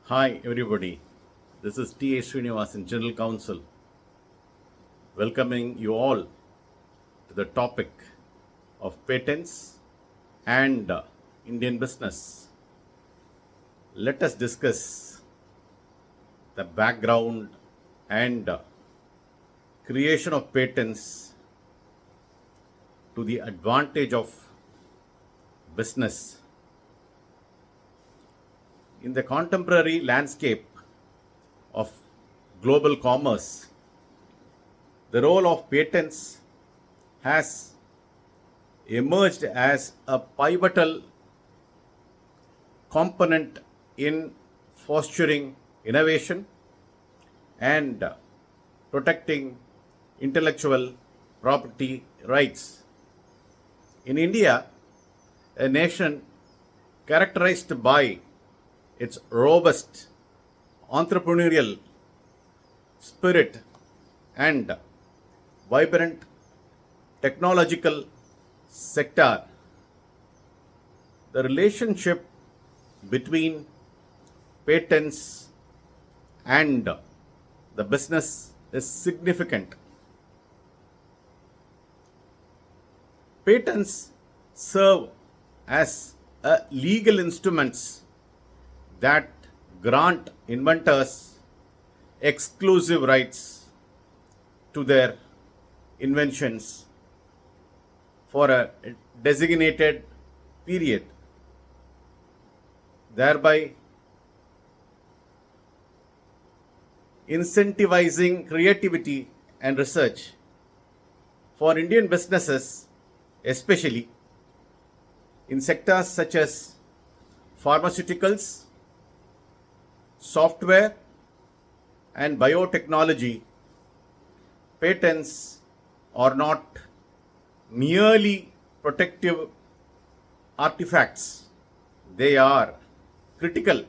Hi, everybody. This is T. A. Srinivasan, General Counsel, welcoming you all to the topic of patents and Indian business. Let us discuss the background and creation of patents to the advantage of business. In the contemporary landscape of global commerce, the role of patents has emerged as a pivotal component in fostering innovation and protecting intellectual property rights. In India, a nation characterized by its robust entrepreneurial spirit and vibrant technological sector, the relationship between patents and the business is significant. Patents serve as legal instruments that grant inventors exclusive rights to their inventions for a designated period, thereby incentivizing creativity and research. For Indian businesses, especially in sectors such as pharmaceuticals, software, and biotechnology, patents are not merely protective artifacts, they are critical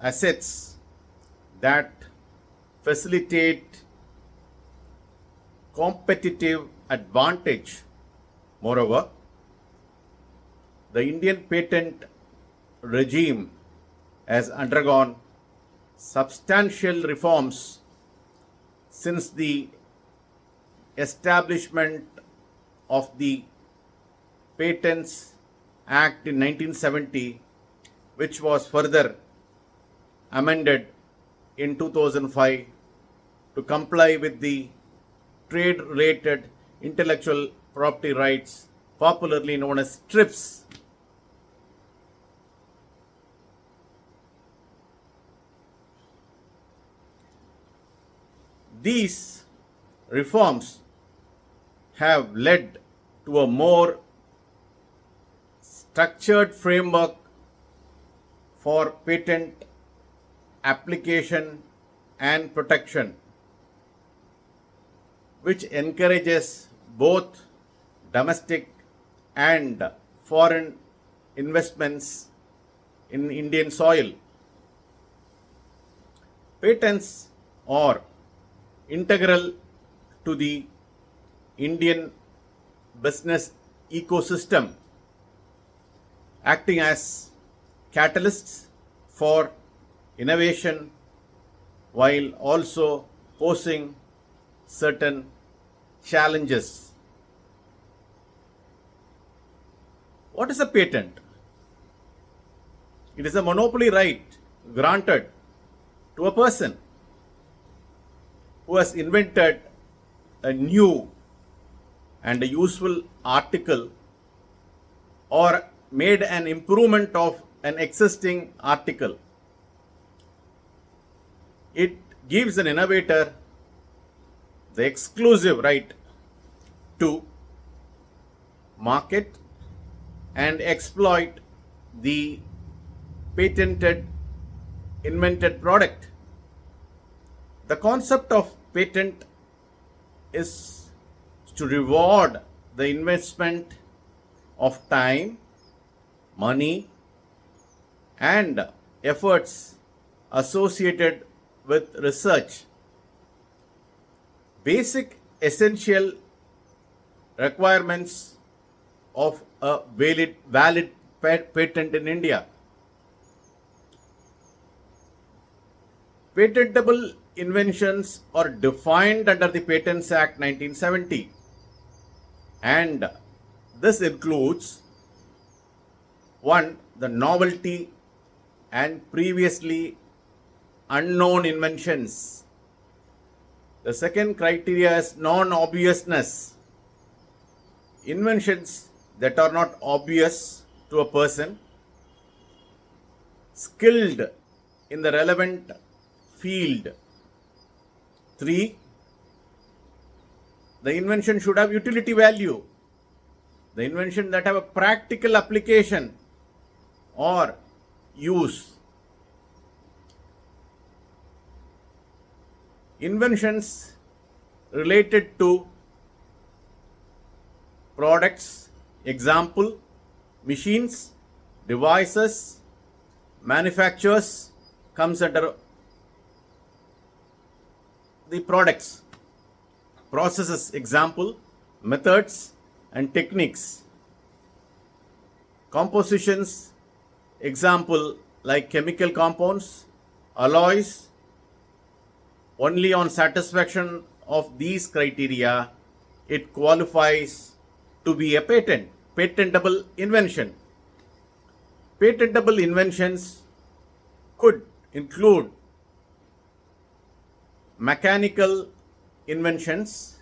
assets that facilitate competitive advantage. Moreover, the Indian patent regime has undergone substantial reforms since the establishment of the Patents Act in 1970, which was further amended in 2005 to comply with the trade related intellectual property rights, popularly known as TRIPS. These reforms have led to a more structured framework for patent application and protection, which encourages both domestic and foreign investments in Indian soil. Patents are integral to the Indian business ecosystem, acting as catalysts for innovation while also posing certain challenges. What is a patent? It is a monopoly right granted to a person who has invented a new and a useful article or made an improvement of an existing article. It gives an innovator the exclusive right to market and exploit the patented invented product. The concept of patent is to reward the investment of time, money, and efforts associated with research. Basic essential requirements of a valid patent in India. Patentable inventions are defined under the Patents Act 1970, and this includes 1. The novelty and previously unknown inventions. The second criteria is non-obviousness. Inventions that are not obvious to a person skilled in the relevant field. 3. The invention should have utility value. The invention that have a practical application or use. Inventions related to products, example, machines, devices, manufacturers comes under the products. Processes, example, methods and techniques. Compositions, example like chemical compounds, alloys. Only on satisfaction of these criteria it qualifies to be a patent, patentable invention. Patentable inventions could include mechanical inventions,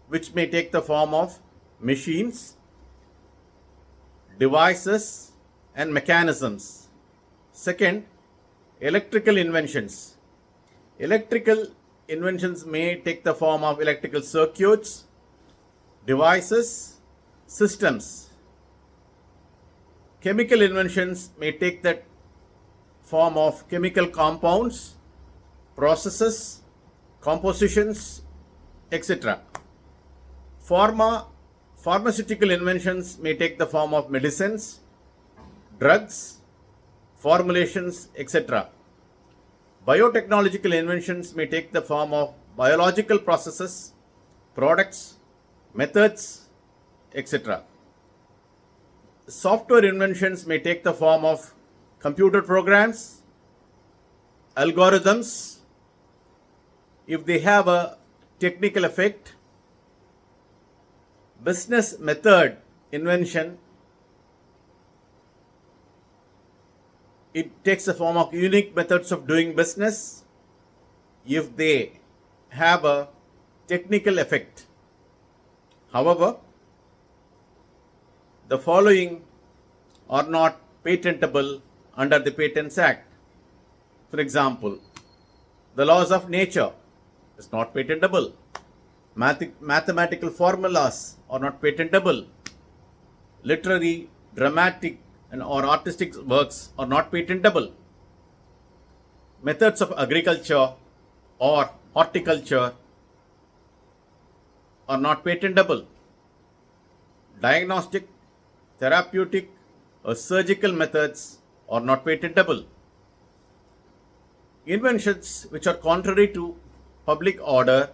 which may take the form of machines, devices and mechanisms. Second, electrical inventions. Electrical inventions may take the form of electrical circuits, devices, systems. Chemical inventions may take the form of chemical compounds, processes, compositions, etc. Pharmaceutical inventions may take the form of medicines, drugs, formulations, etc. Biotechnological inventions may take the form of biological processes, products, methods, etc. Software inventions may take the form of computer programs, algorithms, if they have a technical effect. Business method invention, it takes the form of unique methods of doing business if they have a technical effect. However, the following are not patentable under the Patents Act. For example, the laws of nature is not patentable. Mathematical formulas are not patentable. Literary, dramatic or artistic works are not patentable. Methods of agriculture or horticulture are not patentable. Diagnostic, therapeutic or surgical methods are not patentable. Inventions which are contrary to public order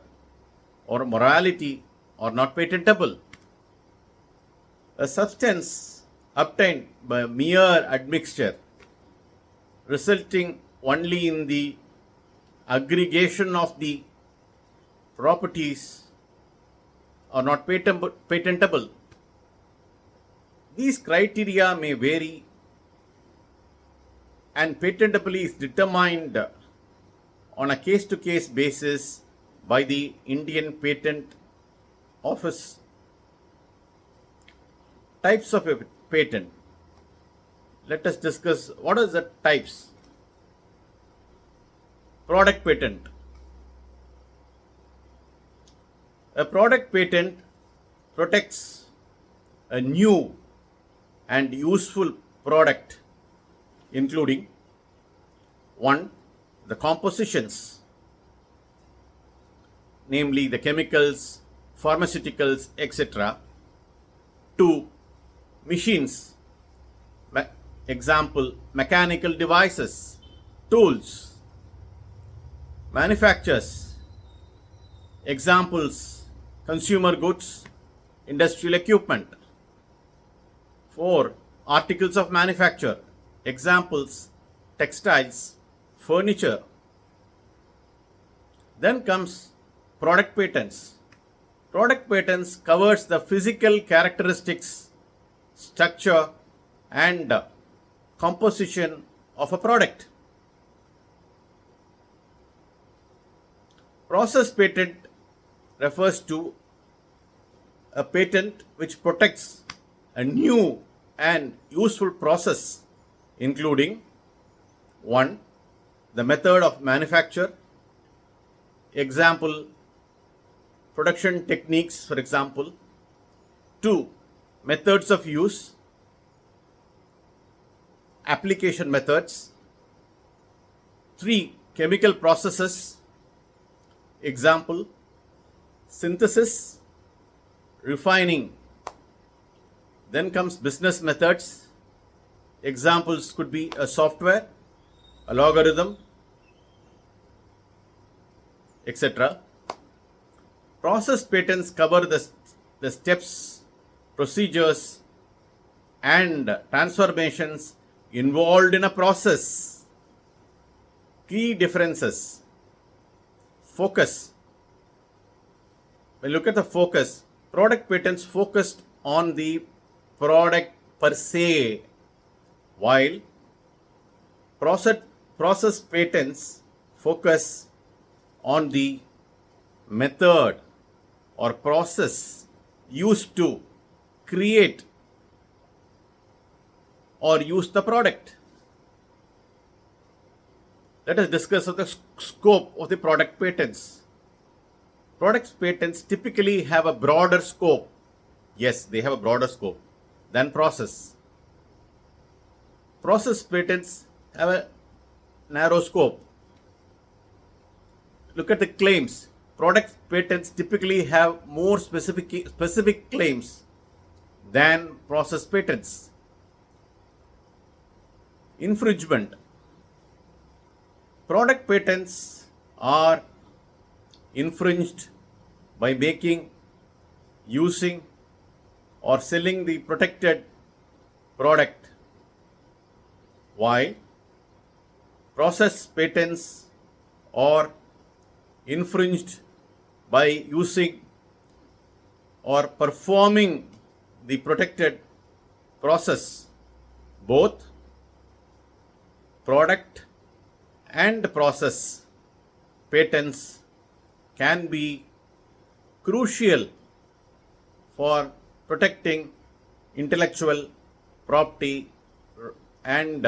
or morality are not patentable. A substance obtained by mere admixture, resulting only in the aggregation of the properties, are not patentable. These criteria may vary, and patentability is determined on a case-to-case basis by the Indian Patent Office. Types of a patent. Let us discuss what are the types. Product patent. A product patent protects a new and useful product, including 1. The compositions, namely the chemicals, pharmaceuticals, etc. 2. Machines, example, mechanical devices, tools. Manufacturers, examples, consumer goods, industrial equipment. 4. Articles of manufacture, examples, textiles, furniture. Then comes product patents. Product patents covers the physical characteristics, structure and composition of a product. Process patent refers to a patent which protects a new and useful process, including 1. The method of manufacture, example, production techniques, for example. 2. Methods of use, application methods. 3. Chemical processes, example, synthesis, refining. Then comes business methods. Examples could be a software, a logarithm, etc. Process patents cover the steps, procedures, and transformations involved in a process. Key differences. Focus. When you look at the focus, product patents focused on the product per se, while process patents focus on the method or process used to create or use the product. Let us discuss the scope of the product patents. Product patents typically have a broader scope. Yes, they have a broader scope than process. Process patents have a narrow scope. Look at the claims. Product patents typically have more specific claims than process patents. Infringement. Product patents are infringed by making, using, or selling the protected product, while process patents are infringed by using or performing the protected process. Both product and process patents can be crucial for protecting intellectual property and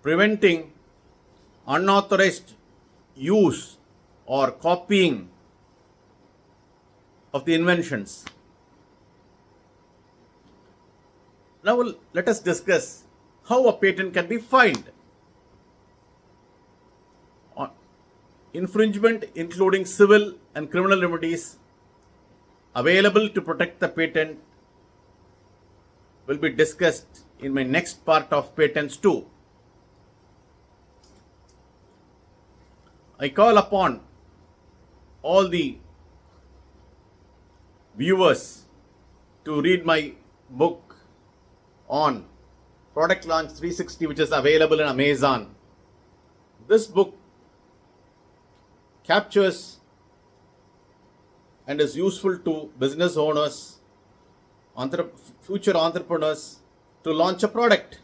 preventing unauthorized use or copying of the inventions. Now let us discuss how a patent can be filed. Infringement, including civil and criminal remedies available to protect the patent, will be discussed in my next part of Patents 2. I call upon all the viewers to read my book on Product Launch 360, which is available in Amazon. This book captures and is useful to business owners, future entrepreneurs to launch a product.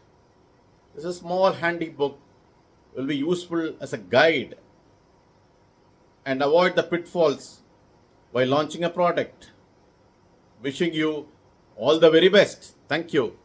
This is a small handy book, will be useful as a guide and avoid the pitfalls while launching a product. Wishing you all the very best. Thank you.